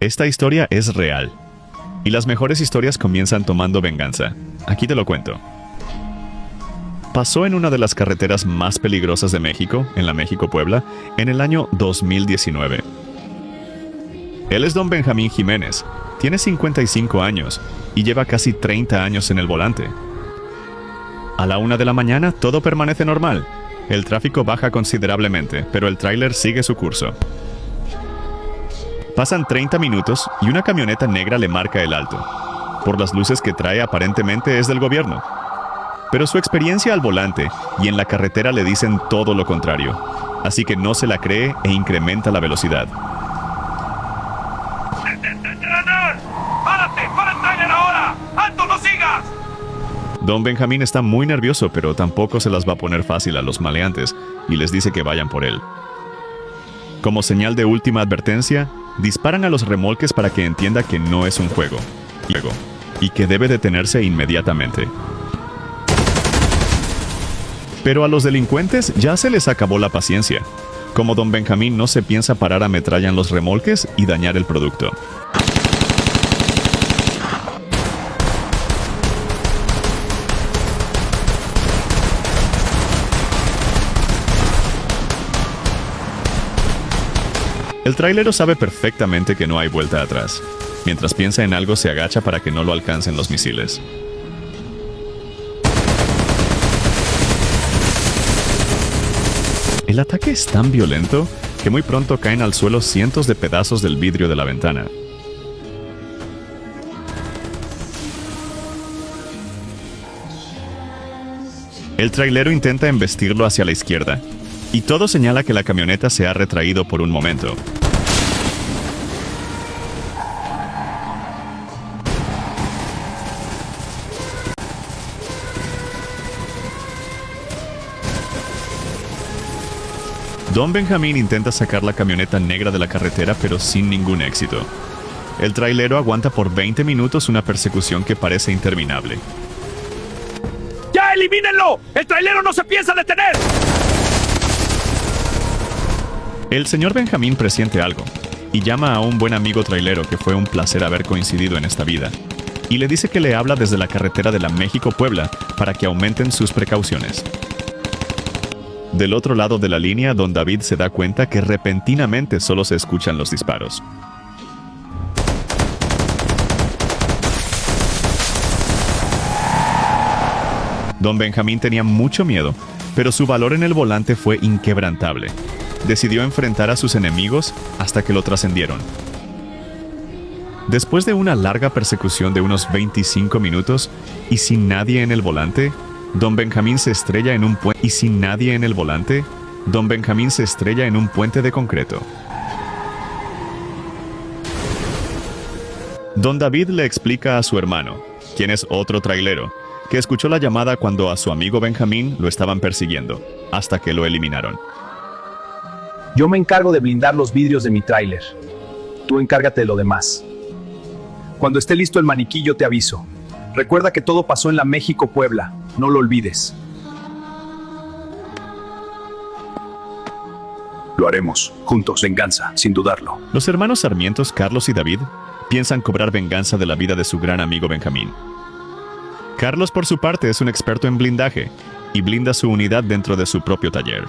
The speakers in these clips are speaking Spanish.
Esta historia es real. Y las mejores historias comienzan tomando venganza. Aquí te lo cuento. Pasó en una de las carreteras más peligrosas de México, en la México-Puebla, en el año 2019. Él es don Benjamín Jiménez, tiene 55 años y lleva casi 30 años en el volante. A la 1 de la mañana todo permanece normal. El tráfico baja considerablemente, pero el tráiler sigue su curso. Pasan 30 minutos y una camioneta negra le marca el alto. Por las luces que trae aparentemente es del gobierno. Pero su experiencia al volante y en la carretera le dicen todo lo contrario. Así que no se la cree e incrementa la velocidad. ¡Párate! ¡Para el tráiler ahora! ¡Alto, no sigas! Don Benjamín está muy nervioso, pero tampoco se las va a poner fácil a los maleantes y les dice que vayan por él. Como señal de última advertencia, disparan a los remolques para que entienda que no es un juego y que debe detenerse inmediatamente. Pero a los delincuentes ya se les acabó la paciencia. Como don Benjamín no se piensa parar, ametrallan los remolques y dañar el producto. El trailero sabe perfectamente que no hay vuelta atrás. Mientras piensa en algo, se agacha para que no lo alcancen los misiles. El ataque es tan violento que muy pronto caen al suelo cientos de pedazos del vidrio de la ventana. El trailero intenta embestirlo hacia la izquierda, y todo señala que la camioneta se ha retraído por un momento. Don Benjamín intenta sacar la camioneta negra de la carretera, pero sin ningún éxito. El trailero aguanta por 20 minutos una persecución que parece interminable. ¡Ya elimínenlo! ¡El trailero no se piensa detener! El señor Benjamín presiente algo y llama a un buen amigo trailero que fue un placer haber coincidido en esta vida, y le dice que le habla desde la carretera de la México-Puebla para que aumenten sus precauciones. Del otro lado de la línea, don David se da cuenta que repentinamente solo se escuchan los disparos. Don Benjamín tenía mucho miedo, pero su valor en el volante fue inquebrantable. Decidió enfrentar a sus enemigos hasta que lo trascendieron. Después de una larga persecución de unos 25 minutos y sin nadie en el volante, don Benjamín se estrella en un puente de concreto. Don David le explica a su hermano, quien es otro trailero, que escuchó la llamada cuando a su amigo Benjamín lo estaban persiguiendo, hasta que lo eliminaron. Yo me encargo de blindar los vidrios de mi tráiler. Tú encárgate de lo demás. Cuando esté listo el maniquí, yo te aviso. Recuerda que todo pasó en la México-Puebla. No lo olvides. Lo haremos. Juntos. Venganza, sin dudarlo. Los hermanos Sarmientos, Carlos y David, piensan cobrar venganza de la vida de su gran amigo Benjamín. Carlos, por su parte, es un experto en blindaje y blinda su unidad dentro de su propio taller.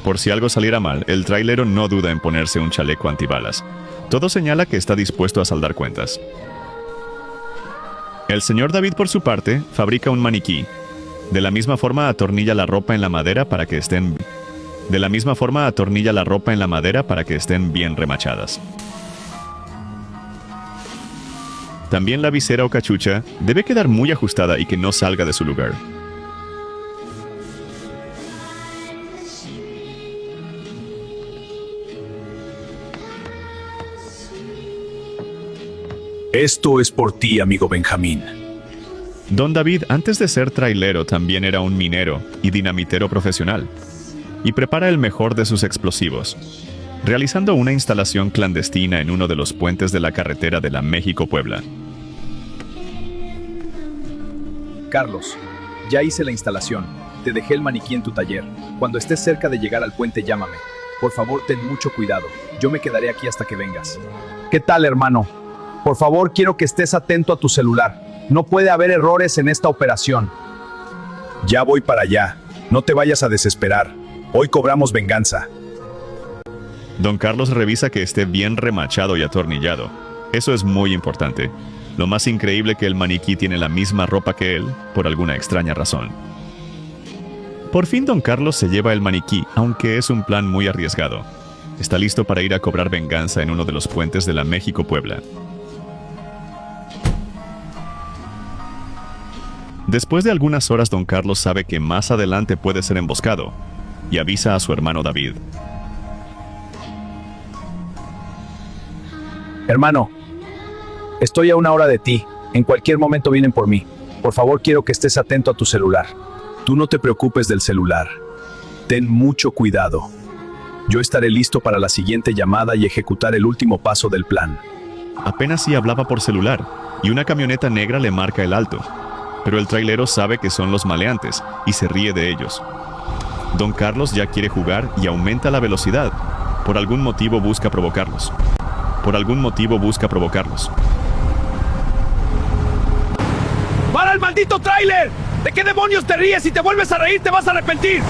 Por si algo saliera mal, el trailero no duda en ponerse un chaleco antibalas. Todo señala que está dispuesto a saldar cuentas. El señor David, por su parte, fabrica un maniquí. De la misma forma atornilla la ropa en la madera para que estén bien remachadas. También la visera o cachucha debe quedar muy ajustada y que no salga de su lugar. Esto es por ti, amigo Benjamín. Don David, antes de ser trailero, también era un minero y dinamitero profesional, y prepara el mejor de sus explosivos, realizando una instalación clandestina en uno de los puentes de la carretera de la México-Puebla. Carlos, ya hice la instalación. Te dejé el maniquí en tu taller. Cuando estés cerca de llegar al puente, llámame. Por favor, ten mucho cuidado. Yo me quedaré aquí hasta que vengas. ¿Qué tal, hermano? Por favor, quiero que estés atento a tu celular. No puede haber errores en esta operación. Ya voy para allá. No te vayas a desesperar. Hoy cobramos venganza. Don Carlos revisa que esté bien remachado y atornillado. Eso es muy importante. Lo más increíble que el maniquí tiene la misma ropa que él, por alguna extraña razón. Por fin Don Carlos se lleva el maniquí, aunque es un plan muy arriesgado. Está listo para ir a cobrar venganza en uno de los puentes de la México-Puebla. Después de algunas horas, Don Carlos sabe que más adelante puede ser emboscado y avisa a su hermano David. Hermano, estoy a 1 hora de ti. En cualquier momento vienen por mí. Por favor, quiero que estés atento a tu celular. Tú no te preocupes del celular. Ten mucho cuidado. Yo estaré listo para la siguiente llamada y ejecutar el último paso del plan. Apenas si hablaba por celular y una camioneta negra le marca el alto. Pero el trailero sabe que son los maleantes y se ríe de ellos. Don Carlos ya quiere jugar y aumenta la velocidad. Por algún motivo busca provocarlos. ¡Para el maldito tráiler! ¿De qué demonios te ríes? Si te vuelves a reír, te vas a arrepentir.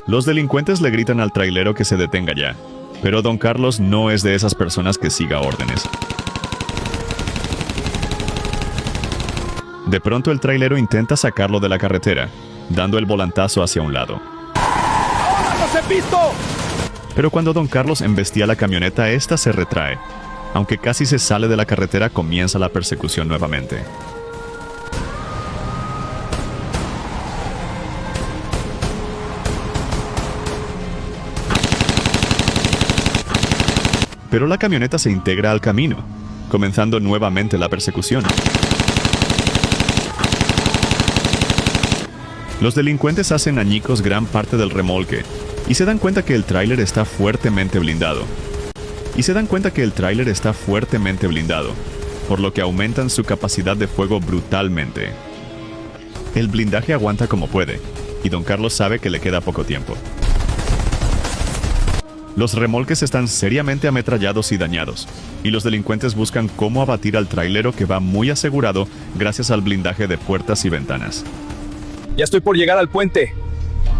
Los delincuentes le gritan al trailero que se detenga ya. Pero Don Carlos no es de esas personas que siga órdenes. De pronto el trailero intenta sacarlo de la carretera, dando el volantazo hacia un lado. ¡Ahora los he visto! Pero cuando Don Carlos embestía la camioneta, esta se retrae. Aunque casi se sale de la carretera, comienza la persecución nuevamente. Pero la camioneta se integra al camino, comenzando nuevamente la persecución. Los delincuentes hacen añicos gran parte del remolque y se dan cuenta que el tráiler está fuertemente blindado. Por lo que aumentan su capacidad de fuego brutalmente. El blindaje aguanta como puede, y Don Carlos sabe que le queda poco tiempo. Los remolques están seriamente ametrallados y dañados, y los delincuentes buscan cómo abatir al trailero que va muy asegurado gracias al blindaje de puertas y ventanas. Ya estoy por llegar al puente.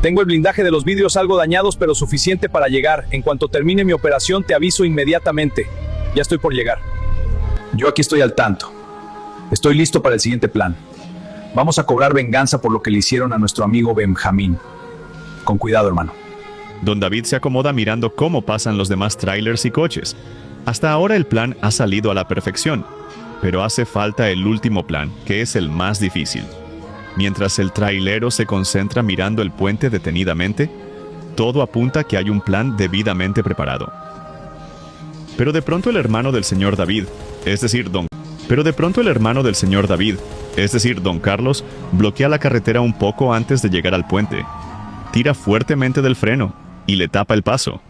Tengo el blindaje de los vidrios algo dañados, pero suficiente para llegar. En cuanto termine mi operación, te aviso inmediatamente. Ya estoy por llegar. Yo aquí estoy al tanto. Estoy listo para el siguiente plan. Vamos a cobrar venganza por lo que le hicieron a nuestro amigo Benjamín. Con cuidado, hermano. Don David se acomoda mirando cómo pasan los demás trailers y coches. Hasta ahora el plan ha salido a la perfección, pero hace falta el último plan, que es el más difícil. Mientras el trailero se concentra mirando el puente detenidamente, todo apunta que hay un plan debidamente preparado. Pero de pronto el hermano del señor David, es decir, Don Carlos, bloquea la carretera un poco antes de llegar al puente. Tira fuertemente del freno y le tapa el paso.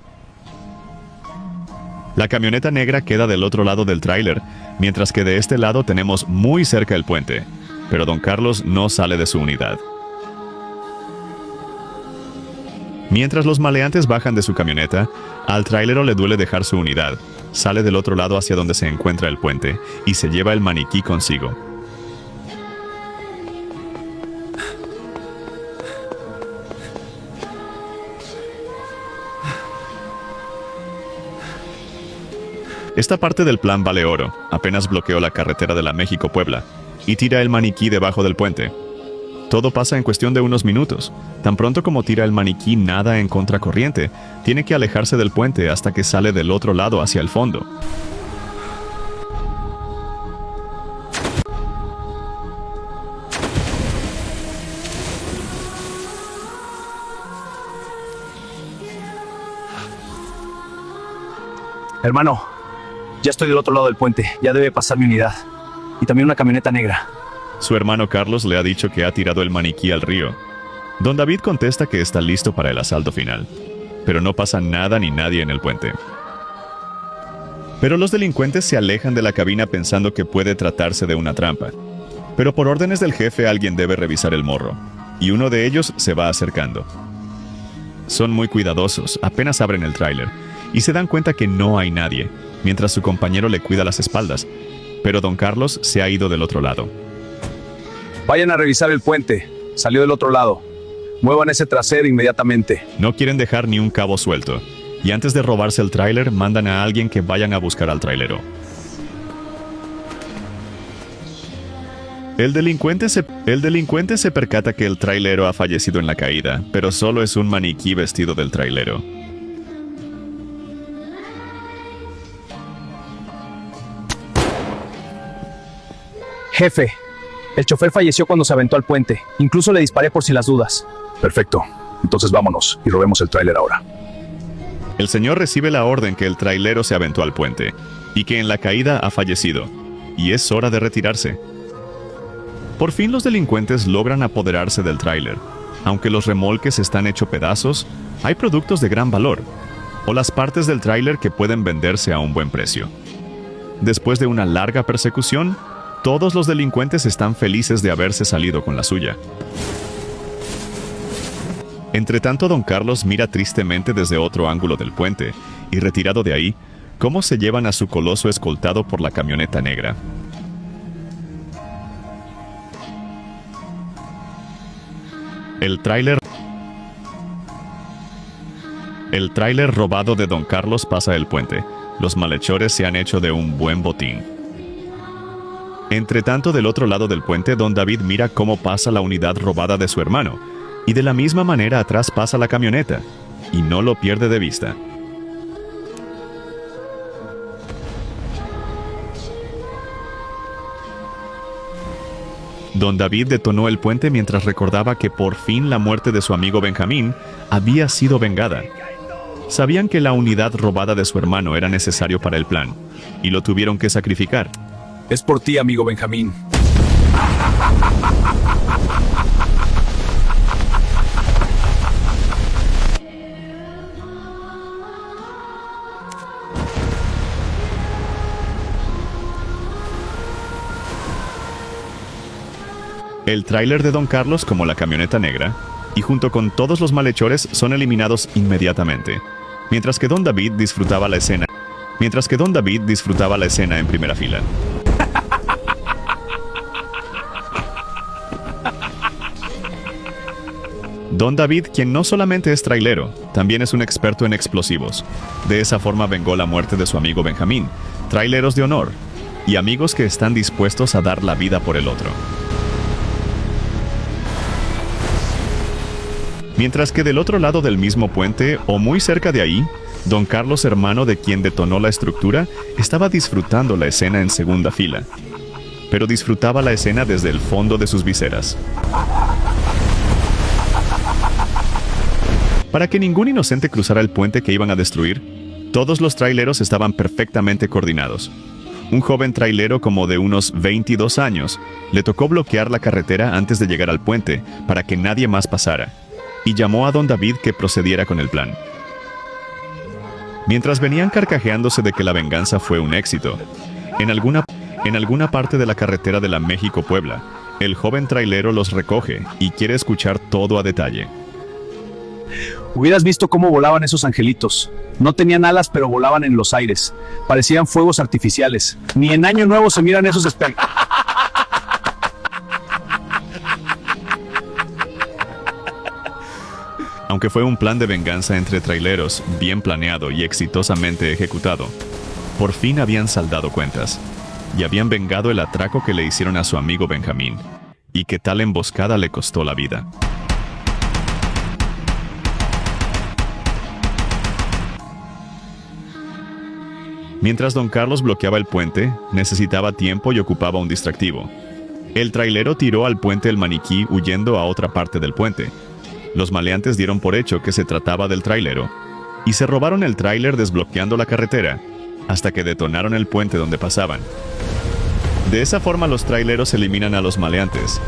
La camioneta negra queda del otro lado del tráiler, mientras que de este lado tenemos muy cerca el puente. Pero Don Carlos no sale de su unidad. Mientras los maleantes bajan de su camioneta, al trailero le duele dejar su unidad. Sale del otro lado hacia donde se encuentra el puente y se lleva el maniquí consigo. Esta parte del plan vale oro. Apenas bloqueó la carretera de la México-Puebla y tira el maniquí debajo del puente. Todo pasa en cuestión de unos minutos. Tan pronto como tira el maniquí nada en contracorriente, tiene que alejarse del puente hasta que sale del otro lado hacia el fondo. Hermano, ya estoy del otro lado del puente. Ya debe pasar mi unidad. Y también una camioneta negra. Su hermano Carlos le ha dicho que ha tirado el maniquí al río. Don David contesta que está listo para el asalto final, pero no pasa nada ni nadie en el puente. Pero los delincuentes se alejan de la cabina pensando que puede tratarse de una trampa. Pero por órdenes del jefe alguien debe revisar el morro. y uno de ellos se va acercando. Son muy cuidadosos, apenas abren el tráiler y se dan cuenta que no hay nadie, mientras su compañero le cuida las espaldas, pero don Carlos se ha ido del otro lado. Vayan a revisar el puente. Salió del otro lado. Muevan ese trasero inmediatamente. No quieren dejar ni un cabo suelto, y antes de robarse el tráiler mandan a alguien que vayan a buscar al trailero. El delincuente se percata que el trailero ha fallecido en la caída, pero solo es un maniquí vestido del trailero. Jefe, el chofer falleció cuando se aventó al puente. Incluso le disparé por si las dudas. Perfecto. Entonces vámonos y robemos el tráiler ahora. El señor recibe la orden que el trailero se aventó al puente y que en la caída ha fallecido, y es hora de retirarse. Por fin los delincuentes logran apoderarse del tráiler. Aunque los remolques están hechos pedazos, hay productos de gran valor, o las partes del tráiler que pueden venderse a un buen precio. Después de una larga persecución, todos los delincuentes están felices de haberse salido con la suya. Entretanto, don Carlos mira tristemente desde otro ángulo del puente, y retirado de ahí, cómo se llevan a su coloso escoltado por la camioneta negra. El tráiler robado de don Carlos pasa el puente. Los malhechores se han hecho de un buen botín. Entretanto, del otro lado del puente, don David mira cómo pasa la unidad robada de su hermano, y de la misma manera atrás pasa la camioneta, y no lo pierde de vista. Don David detonó el puente mientras recordaba que por fin la muerte de su amigo Benjamín había sido vengada. Sabían que la unidad robada de su hermano era necesario para el plan, y lo tuvieron que sacrificar. Es por ti, amigo Benjamín. El tráiler de don Carlos, como la camioneta negra, y junto con todos los malhechores son eliminados inmediatamente, mientras que don David disfrutaba la escena en primera fila. Don David, quien no solamente es trailero, también es un experto en explosivos. De esa forma vengó la muerte de su amigo Benjamín, traileros de honor, y amigos que están dispuestos a dar la vida por el otro. Mientras que del otro lado del mismo puente, o muy cerca de ahí, don Carlos, hermano de quien detonó la estructura, estaba disfrutando la escena en segunda fila. Pero disfrutaba la escena desde el fondo de sus viseras. Para que ningún inocente cruzara el puente que iban a destruir, todos los traileros estaban perfectamente coordinados. Un joven trailero como de unos 22 años le tocó bloquear la carretera antes de llegar al puente para que nadie más pasara, y llamó a don David que procediera con el plan. Mientras venían carcajeándose de que la venganza fue un éxito, en alguna parte de la carretera de la México-Puebla, el joven trailero los recoge y quiere escuchar todo a detalle. Hubieras visto cómo volaban esos angelitos. No tenían alas, pero volaban en los aires. Parecían fuegos artificiales. Ni en Año Nuevo se miran esos espectáculos. Aunque fue un plan de venganza entre traileros, bien planeado y exitosamente ejecutado, por fin habían saldado cuentas, y habían vengado el atraco que le hicieron a su amigo Benjamín, y que tal emboscada le costó la vida. Mientras don Carlos bloqueaba el puente, necesitaba tiempo y ocupaba un distractivo. El trailero tiró al puente el maniquí huyendo a otra parte del puente. Los maleantes dieron por hecho que se trataba del trailero, y se robaron el tráiler desbloqueando la carretera, hasta que detonaron el puente donde pasaban. De esa forma los traileros eliminan a los maleantes,